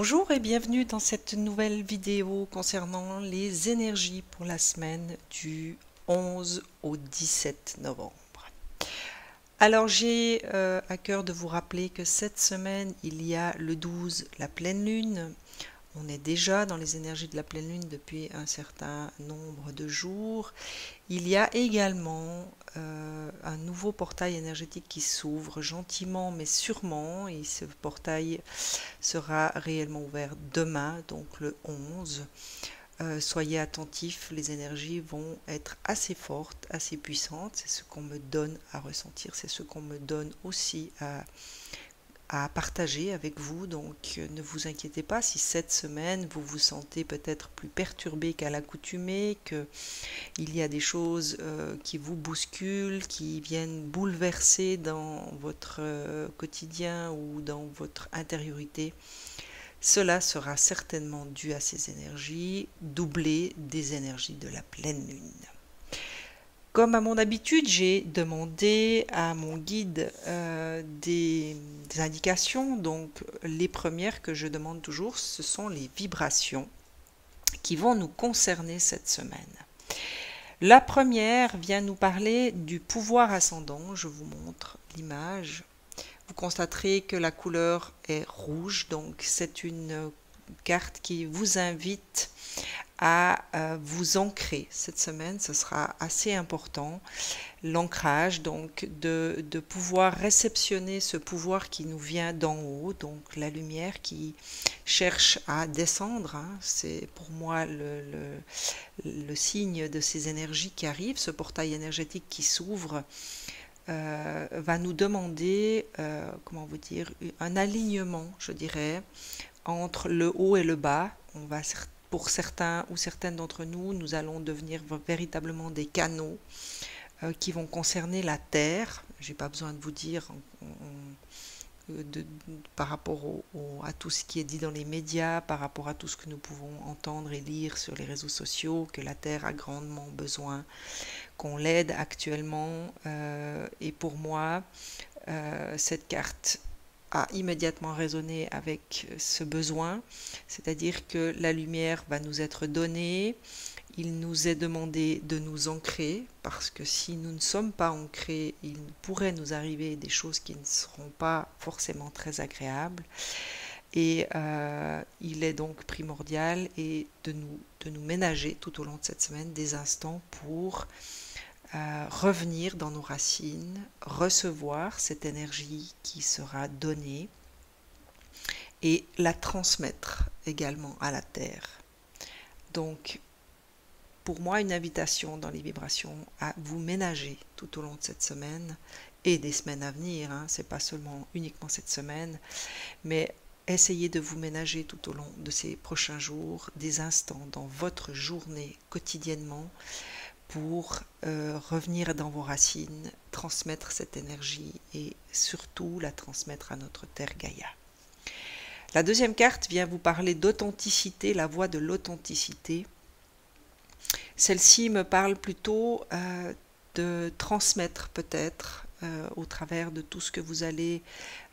Bonjour et bienvenue dans cette nouvelle vidéo concernant les énergies pour la semaine du 11 au 17 novembre. Alors j'ai à cœur de vous rappeler que cette semaine il y a le 12, la pleine lune. On est déjà dans les énergies de la pleine lune depuis un certain nombre de jours. Il y a également un nouveau portail énergétique qui s'ouvre gentiment mais sûrement, et ce portail sera réellement ouvert demain, donc le 11. Soyez attentifs, les énergies vont être assez fortes, assez puissantes. C'est ce qu'on me donne à ressentir, c'est ce qu'on me donne aussi à partager avec vous. Donc ne vous inquiétez pas si cette semaine vous vous sentez peut-être plus perturbé qu'à l'accoutumée, qu'il y a des choses qui vous bousculent, qui viennent bouleverser dans votre quotidien ou dans votre intériorité. Cela sera certainement dû à ces énergies, doublées des énergies de la pleine lune. Comme à mon habitude, j'ai demandé à mon guide des indications. Donc les premières que je demande toujours, ce sont les vibrations qui vont nous concerner cette semaine. La première vient nous parler du pouvoir ascendant. Je vous montre l'image. Vous constaterez que la couleur est rouge, donc c'est une carte qui vous invite à vous ancrer. Cette semaine, ce sera assez important, l'ancrage, donc de pouvoir réceptionner ce pouvoir qui nous vient d'en haut, donc la lumière qui cherche à descendre. C'est pour moi le signe de ces énergies qui arrivent, ce portail énergétique qui s'ouvre. Va nous demander, comment vous dire, un alignement, je dirais, entre le haut et le bas. On va, pour certains ou certaines d'entre nous, nous allons devenir véritablement des canaux qui vont concerner la terre. Je n'ai pas besoin de vous dire par rapport à tout ce qui est dit dans les médias, par rapport à tout ce que nous pouvons entendre et lire sur les réseaux sociaux, que la terre a grandement besoin qu'on l'aide actuellement. Et pour moi, cette carte a immédiatement résonné avec ce besoin, c'est-à-dire que la lumière va nous être donnée. Il nous est demandé de nous ancrer, parce que si nous ne sommes pas ancrés, il pourrait nous arriver des choses qui ne seront pas forcément très agréables. Et il est donc primordial de nous ménager tout au long de cette semaine des instants pour revenir dans nos racines, recevoir cette énergie qui sera donnée et la transmettre également à la terre. Donc, pour moi, une invitation dans les vibrations à vous ménager tout au long de cette semaine et des semaines à venir. C'est pas seulement uniquement cette semaine, mais essayez de vous ménager tout au long de ces prochains jours des instants dans votre journée quotidiennement pour revenir dans vos racines, transmettre cette énergie et surtout la transmettre à notre terre Gaïa. La deuxième carte vient vous parler d'authenticité, la voie de l'authenticité. Celle-ci me parle plutôt de transmettre peut-être au travers de tout ce que vous allez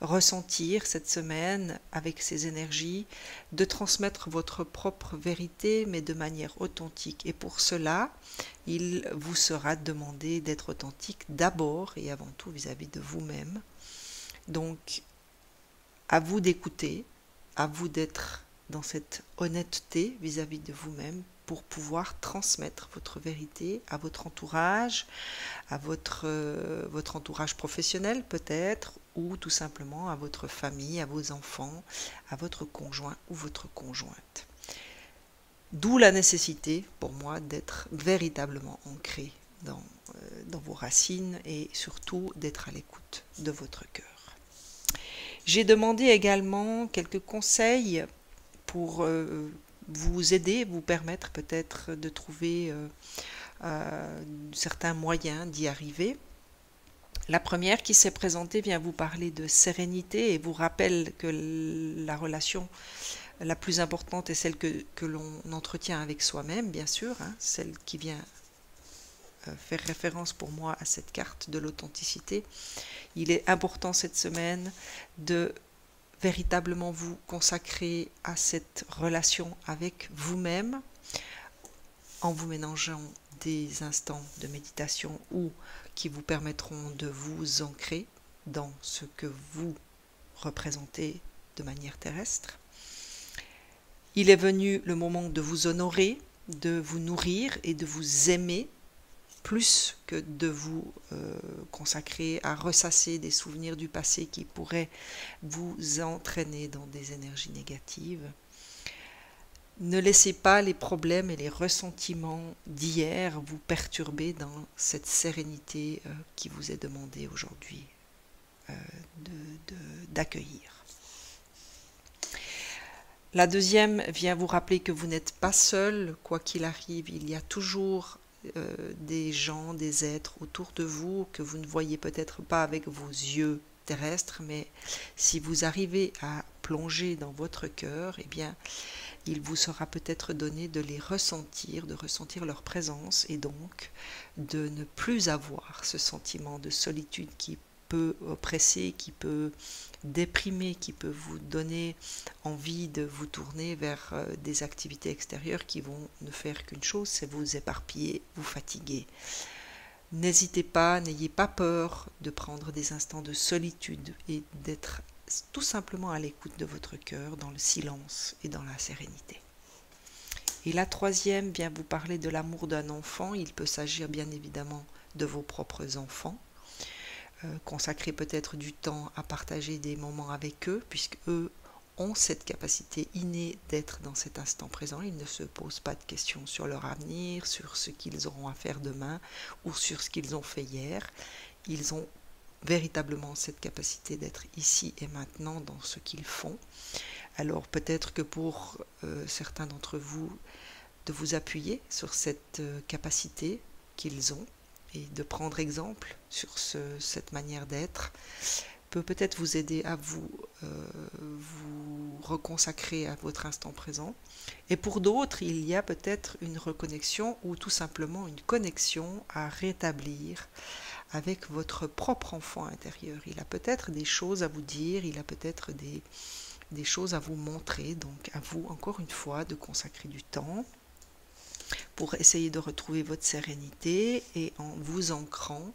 ressentir cette semaine avec ces énergies, de transmettre votre propre vérité mais de manière authentique. Et pour cela, il vous sera demandé d'être authentique d'abord et avant tout vis-à-vis de vous-même. Donc, à vous d'écouter, à vous d'être dans cette honnêteté vis-à-vis de vous-même pour pouvoir transmettre votre vérité à votre entourage, à votre entourage professionnel peut-être, ou tout simplement à votre famille, à vos enfants, à votre conjoint ou votre conjointe. D'où la nécessité pour moi d'être véritablement ancré dans vos racines et surtout d'être à l'écoute de votre cœur. J'ai demandé également quelques conseils pour vous aider, vous permettre peut-être de trouver certains moyens d'y arriver. La première qui s'est présentée vient vous parler de sérénité et vous rappelle que la relation la plus importante est celle que l'on entretient avec soi-même, bien sûr, celle qui vient faire référence pour moi à cette carte de l'authenticité. Il est important cette semaine de véritablement vous consacrer à cette relation avec vous-même en vous mélangeant des instants de méditation ou qui vous permettront de vous ancrer dans ce que vous représentez de manière terrestre. Il est venu le moment de vous honorer, de vous nourrir et de vous aimer plus que de vous consacrer à ressasser des souvenirs du passé qui pourraient vous entraîner dans des énergies négatives. Ne laissez pas les problèmes et les ressentiments d'hier vous perturber dans cette sérénité qui vous est demandée aujourd'hui d'accueillir. La deuxième vient vous rappeler que vous n'êtes pas seul, quoi qu'il arrive, il y a toujours des gens, des êtres autour de vous que vous ne voyez peut-être pas avec vos yeux terrestres, mais si vous arrivez à plonger dans votre cœur, eh bien, il vous sera peut-être donné de les ressentir, de ressentir leur présence et donc de ne plus avoir ce sentiment de solitude qui peut oppresser, qui peut déprimer, qui peut vous donner envie de vous tourner vers des activités extérieures qui vont ne faire qu'une chose, c'est vous éparpiller, vous fatiguer. N'hésitez pas, n'ayez pas peur de prendre des instants de solitude et d'être tout simplement à l'écoute de votre cœur, dans le silence et dans la sérénité. Et la troisième vient vous parler de l'amour d'un enfant. Il peut s'agir bien évidemment de vos propres enfants. Consacrer peut-être du temps à partager des moments avec eux, puisque eux ont cette capacité innée d'être dans cet instant présent. Ils ne se posent pas de questions sur leur avenir, sur ce qu'ils auront à faire demain ou sur ce qu'ils ont fait hier. Ils ont véritablement cette capacité d'être ici et maintenant dans ce qu'ils font. Alors peut-être que pour certains d'entre vous, de vous appuyer sur cette capacité qu'ils ont et de prendre exemple sur cette manière d'être peut peut-être vous aider à vous reconsacrer à votre instant présent. Et pour d'autres, il y a peut-être une reconnexion ou tout simplement une connexion à rétablir avec votre propre enfant intérieur. Il a peut-être des choses à vous dire, il a peut-être des choses à vous montrer, donc à vous, encore une fois, de consacrer du temps pour essayer de retrouver votre sérénité et en vous ancrant,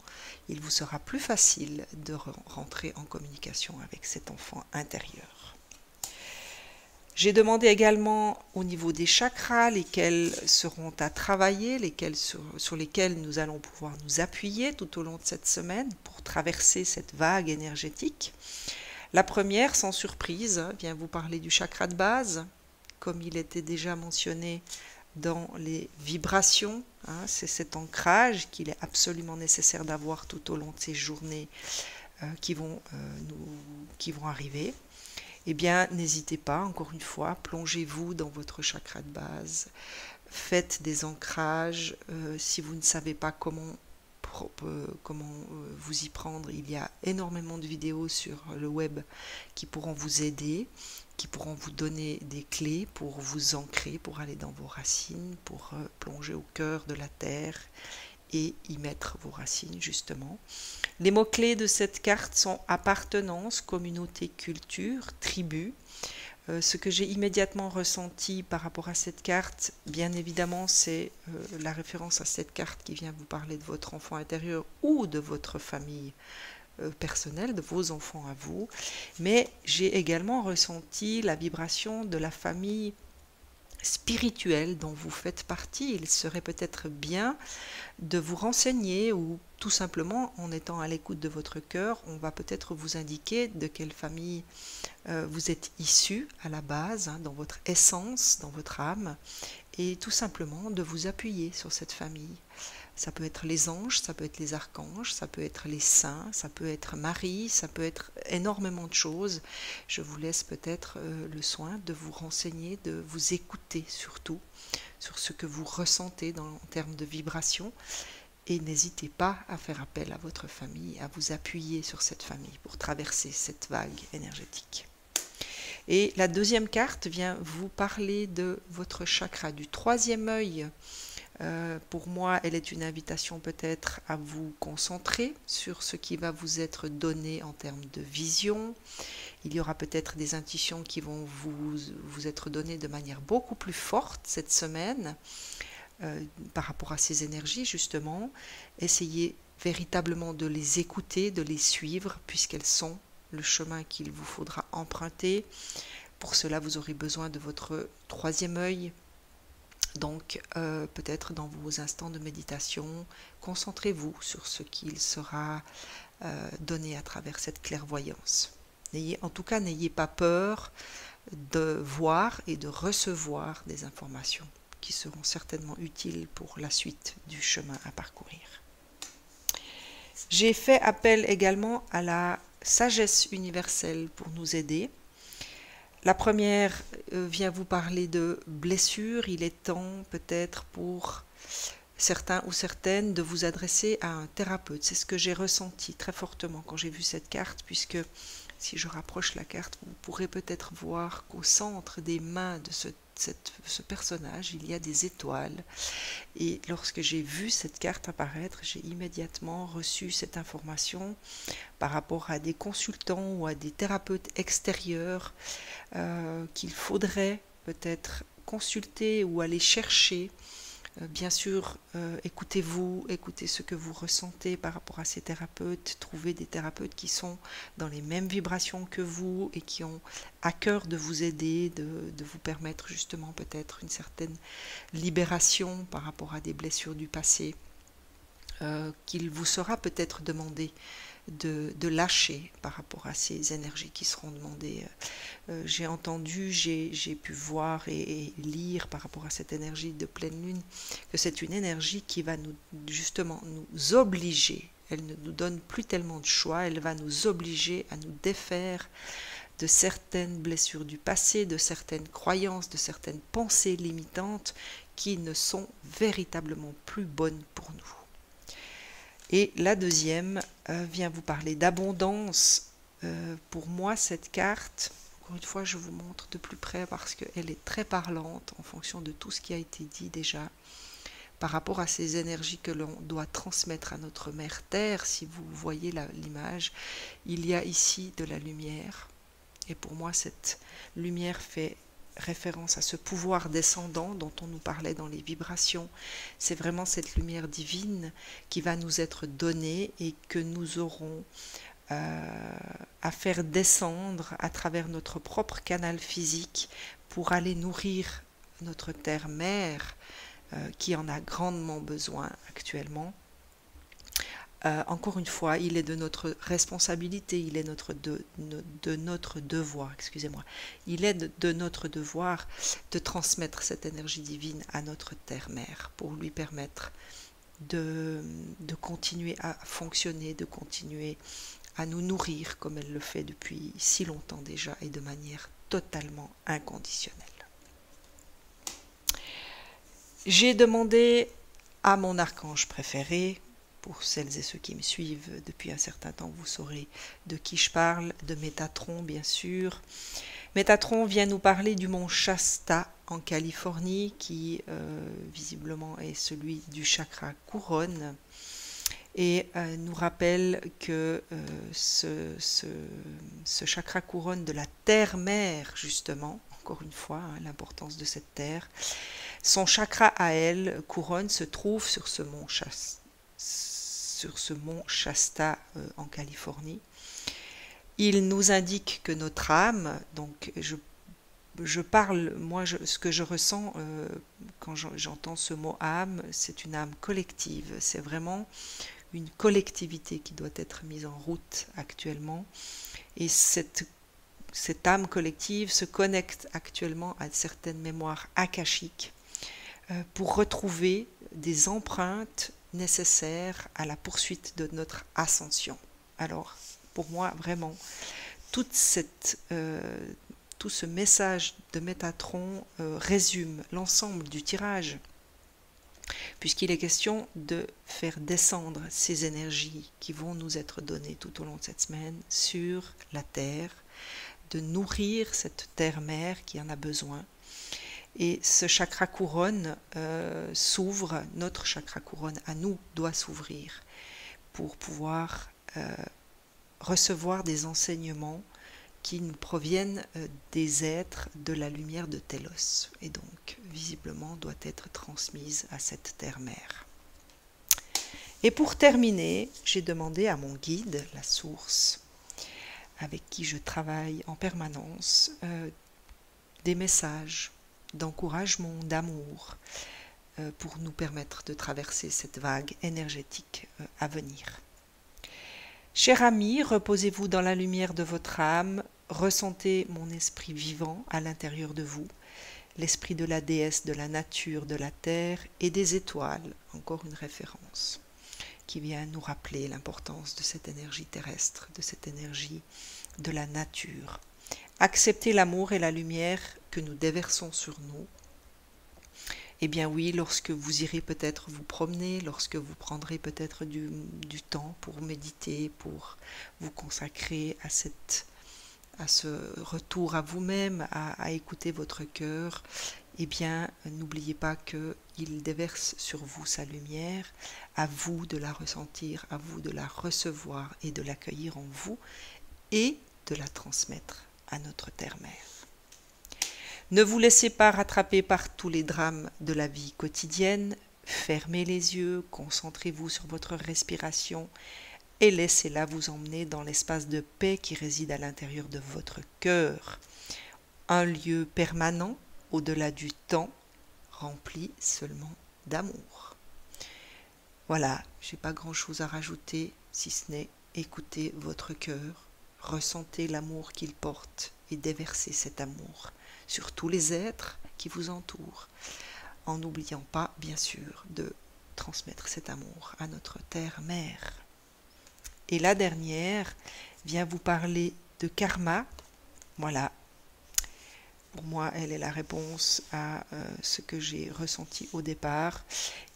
il vous sera plus facile de rentrer en communication avec cet enfant intérieur. J'ai demandé également au niveau des chakras lesquels seront à travailler, sur lesquels nous allons pouvoir nous appuyer tout au long de cette semaine pour traverser cette vague énergétique. La première, sans surprise, vient vous parler du chakra de base, comme il était déjà mentionné dans les vibrations. C'est cet ancrage qu'il est absolument nécessaire d'avoir tout au long de ces journées qui vont arriver. Eh bien, n'hésitez pas, encore une fois, plongez-vous dans votre chakra de base, faites des ancrages. Si vous ne savez pas comment vous y prendre, il y a énormément de vidéos sur le web qui pourront vous aider, qui pourront vous donner des clés pour vous ancrer, pour aller dans vos racines, pour plonger au cœur de la terre et y mettre vos racines justement. Les mots-clés de cette carte sont appartenance, communauté, culture, tribu. Ce que j'ai immédiatement ressenti par rapport à cette carte, bien évidemment, c'est la référence à cette carte qui vient vous parler de votre enfant intérieur ou de votre famille personnelle, de vos enfants à vous. Mais j'ai également ressenti la vibration de la famille spirituelle dont vous faites partie. Il serait peut-être bien de vous renseigner ou tout simplement en étant à l'écoute de votre cœur, on va peut-être vous indiquer de quelle famille vous êtes issu à la base, dans votre essence, dans votre âme, et tout simplement de vous appuyer sur cette famille. Ça peut être les anges, ça peut être les archanges, ça peut être les saints, ça peut être Marie, ça peut être énormément de choses. Je vous laisse peut-être le soin de vous renseigner, de vous écouter surtout sur ce que vous ressentez en termes de vibration. Et n'hésitez pas à faire appel à votre famille, à vous appuyer sur cette famille pour traverser cette vague énergétique. Et la deuxième carte vient vous parler de votre chakra du troisième œil, Pour moi, elle est une invitation peut-être à vous concentrer sur ce qui va vous être donné en termes de vision. Il y aura peut-être des intuitions qui vont vous être données de manière beaucoup plus forte cette semaine par rapport à ces énergies justement. Essayez véritablement de les écouter, de les suivre, puisqu'elles sont le chemin qu'il vous faudra emprunter. Pour cela, vous aurez besoin de votre troisième œil. Donc, peut-être dans vos instants de méditation, concentrez-vous sur ce qu'il sera donné à travers cette clairvoyance. En tout cas, n'ayez pas peur de voir et de recevoir des informations qui seront certainement utiles pour la suite du chemin à parcourir. J'ai fait appel également à la sagesse universelle pour nous aider. La première vient vous parler de blessures. Il est temps peut-être pour certains ou certaines de vous adresser à un thérapeute. C'est ce que j'ai ressenti très fortement quand j'ai vu cette carte, puisque si je rapproche la carte, vous pourrez peut-être voir qu'au centre des mains de ce personnage, il y a des étoiles. Et lorsque j'ai vu cette carte apparaître, j'ai immédiatement reçu cette information par rapport à des consultants ou à des thérapeutes extérieurs qu'il faudrait peut-être consulter ou aller chercher. Bien sûr, écoutez-vous, écoutez ce que vous ressentez par rapport à ces thérapeutes, trouvez des thérapeutes qui sont dans les mêmes vibrations que vous et qui ont à cœur de vous aider, de vous permettre justement peut-être une certaine libération par rapport à des blessures du passé, qu'il vous sera peut-être demandé de lâcher par rapport à ces énergies qui seront demandées. J'ai entendu, j'ai pu voir et lire par rapport à cette énergie de pleine lune que c'est une énergie qui va justement nous obliger. Elle ne nous donne plus tellement de choix, elle va nous obliger à nous défaire de certaines blessures du passé, de certaines croyances, de certaines pensées limitantes qui ne sont véritablement plus bonnes pour nous. Et la deuxième vient vous parler d'abondance. Pour moi, cette carte, encore une fois, je vous montre de plus près parce qu'elle est très parlante en fonction de tout ce qui a été dit déjà par rapport à ces énergies que l'on doit transmettre à notre mère Terre. Si vous voyez l'image, il y a ici de la lumière. Et pour moi, cette lumière fait référence à ce pouvoir descendant dont on nous parlait dans les vibrations. C'est vraiment cette lumière divine qui va nous être donnée et que nous aurons à faire descendre à travers notre propre canal physique pour aller nourrir notre terre-mère qui en a grandement besoin actuellement. Encore une fois, il est de notre responsabilité, il est de notre devoir, excusez-moi, il est de notre devoir de transmettre cette énergie divine à notre terre-mère pour lui permettre de continuer à fonctionner, de continuer à nous nourrir comme elle le fait depuis si longtemps déjà et de manière totalement inconditionnelle. J'ai demandé à mon archange préféré, pour celles et ceux qui me suivent depuis un certain temps, vous saurez de qui je parle, de Métatron bien sûr. Métatron vient nous parler du mont Shasta en Californie, qui visiblement est celui du chakra couronne, et nous rappelle que ce chakra couronne de la terre-mère, justement, encore une fois, hein, l'importance de cette terre, son chakra à elle, couronne, se trouve sur ce mont Shasta en Californie. Il nous indique que notre âme, donc je parle, moi ce que je ressens quand j'entends ce mot âme, c'est une âme collective, c'est vraiment une collectivité qui doit être mise en route actuellement, et cette âme collective se connecte actuellement à certaines mémoires akashiques pour retrouver des empreintes nécessaires à la poursuite de notre ascension. Alors, pour moi, vraiment, tout ce message de Métatron résume l'ensemble du tirage, puisqu'il est question de faire descendre ces énergies qui vont nous être données tout au long de cette semaine sur la Terre, de nourrir cette terre-mère qui en a besoin, Et ce chakra couronne s'ouvre, notre chakra couronne à nous doit s'ouvrir pour pouvoir recevoir des enseignements qui nous proviennent des êtres de la lumière de Télos, et donc visiblement doit être transmise à cette terre-mère. Et pour terminer, j'ai demandé à mon guide, la source, avec qui je travaille en permanence, des messages d'encouragement, d'amour, pour nous permettre de traverser cette vague énergétique à venir. Cher ami, reposez-vous dans la lumière de votre âme, ressentez mon esprit vivant à l'intérieur de vous, l'esprit de la déesse de la nature, de la terre et des étoiles, encore une référence, qui vient nous rappeler l'importance de cette énergie terrestre, de cette énergie de la nature. Acceptez l'amour et la lumière que nous déversons sur nous. Eh bien oui, lorsque vous irez peut-être vous promener, lorsque vous prendrez peut-être du temps pour méditer, pour vous consacrer à ce retour à vous-même, à écouter votre cœur, eh bien n'oubliez pas qu'il déverse sur vous sa lumière, à vous de la ressentir, à vous de la recevoir et de l'accueillir en vous et de la transmettre à notre terre-mère. Ne vous laissez pas rattraper par tous les drames de la vie quotidienne, fermez les yeux, concentrez-vous sur votre respiration et laissez-la vous emmener dans l'espace de paix qui réside à l'intérieur de votre cœur, un lieu permanent au-delà du temps, rempli seulement d'amour. Voilà, je n'ai pas grand-chose à rajouter, si ce n'est écouter votre cœur, ressentez l'amour qu'il porte et déversez cet amour sur tous les êtres qui vous entourent, en n'oubliant pas, bien sûr, de transmettre cet amour à notre terre-mère. Et la dernière vient vous parler de karma. Voilà, pour moi, elle est la réponse à ce que j'ai ressenti au départ.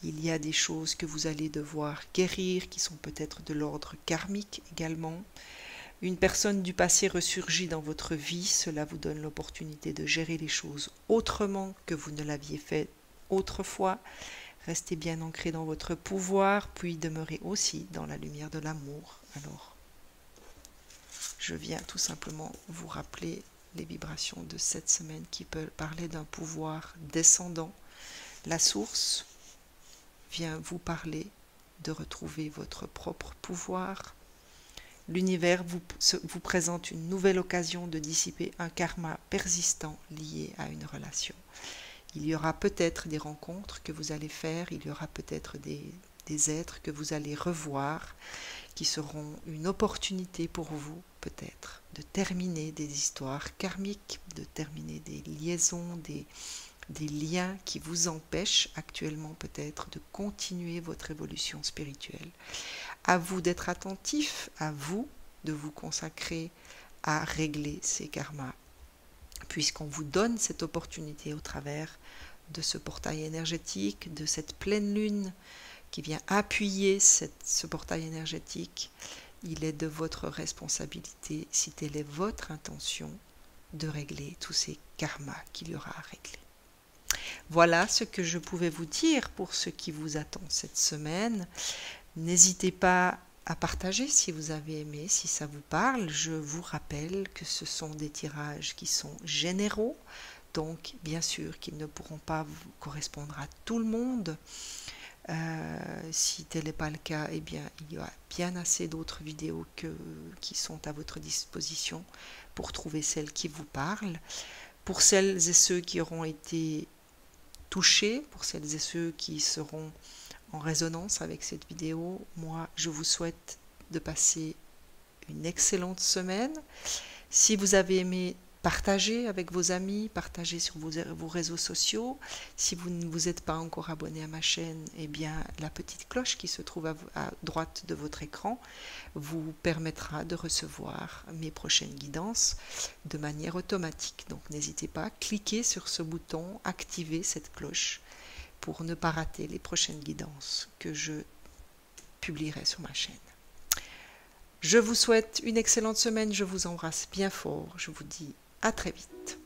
Il y a des choses que vous allez devoir guérir, qui sont peut-être de l'ordre karmique également. Une personne du passé ressurgit dans votre vie, cela vous donne l'opportunité de gérer les choses autrement que vous ne l'aviez fait autrefois. Restez bien ancré dans votre pouvoir, puis demeurez aussi dans la lumière de l'amour. Alors, je viens tout simplement vous rappeler les vibrations de cette semaine qui peuvent parler d'un pouvoir descendant. La source vient vous parler de retrouver votre propre pouvoir. L'univers vous présente une nouvelle occasion de dissiper un karma persistant lié à une relation. Il y aura peut-être des rencontres que vous allez faire, il y aura peut-être des êtres que vous allez revoir, qui seront une opportunité pour vous, peut-être, de terminer des histoires karmiques, de terminer des liaisons, des liens qui vous empêchent actuellement peut-être de continuer votre évolution spirituelle. À vous d'être attentif, à vous de vous consacrer à régler ces karmas, puisqu'on vous donne cette opportunité au travers de ce portail énergétique, de cette pleine lune qui vient appuyer ce portail énergétique. Il est de votre responsabilité, si telle est votre intention, de régler tous ces karmas qu'il y aura à régler. Voilà ce que je pouvais vous dire pour ce qui vous attend cette semaine. N'hésitez pas à partager si vous avez aimé, si ça vous parle. Je vous rappelle que ce sont des tirages qui sont généraux, donc bien sûr qu'ils ne pourront pas correspondre à tout le monde. Si tel n'est pas le cas, eh bien, il y a bien assez d'autres vidéos qui sont à votre disposition pour trouver celle qui vous parle. Pour celles et ceux qui auront été touchés, pour celles et ceux qui seront en résonance avec cette vidéo, moi je vous souhaite de passer une excellente semaine. Si vous avez aimé, partagez avec vos amis, partagez sur vos réseaux sociaux. Si vous ne vous êtes pas encore abonné à ma chaîne, eh bien la petite cloche qui se trouve à droite de votre écran vous permettra de recevoir mes prochaines guidances de manière automatique. Donc n'hésitez pas, cliquez sur ce bouton, activez cette cloche pour ne pas rater les prochaines guidances que je publierai sur ma chaîne. Je vous souhaite une excellente semaine, je vous embrasse bien fort, je vous dis à très vite.